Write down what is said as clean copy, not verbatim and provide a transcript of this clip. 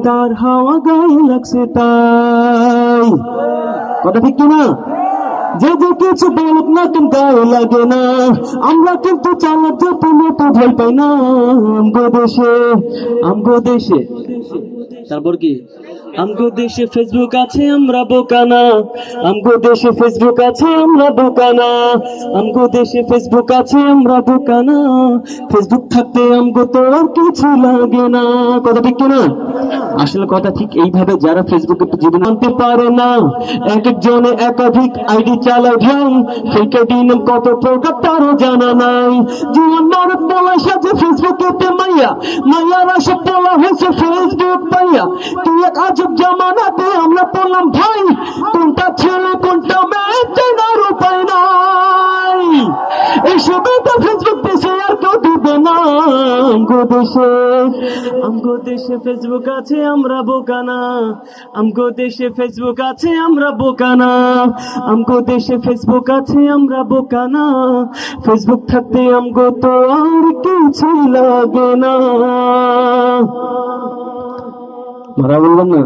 তার হাওয়া গায়ে লাগছে তাই। কথা ঠিক কিনা? যে যে কিছু বলুক না কেন গায়ে লাগে না, আমরা কিন্তু চালাতে তুমি তো ভয় পাই না। আমগো দেশে তারপর কি আমগো দেশে ফেসবুক আছে আমরা বোকা না, আমগো দেশে ফেসবুক আছে আমরা বোকা না, আমগো দেশে ফেসবুক আছে আমরা বোকা না। ফেসবুক থাকতে আমগো তো আর কিছু লাগে না। কথা ঠিক কিনা? আসলে কথা ঠিক এইভাবে যারা ফেসবুকে যদি মানতে পারে না, এক একজনে একাধিক আইডি চালায় ঢং, ফেক আইডি নাম কত প্রকার তারও জানা নাই। জীবন মরদ বলা সাজে ফেসবুকে মাইয়া, মাইয়ারা সব বলা হয়েছে ফেসবুক পাইয়া। তুই এক আজব জামানাতে আমরা পড়লাম ভাই, কোনটা ছেলে কোনটা মেয়ে চেনার উপায় নাই। এইসব ফেসবুক দেশে আর কেউ দিবে না। আমগো দেশে ফেসবুক আছে আমরা বোকা না, আমগো দেশে ফেসবুক আছে আমরা বোকা না, আমগো দেশে ফেসবুক আছে আমরা বোকা না। ফেসবুক থাকতে আমগো তো আর কিছু লাগে না। মারা বললাম না?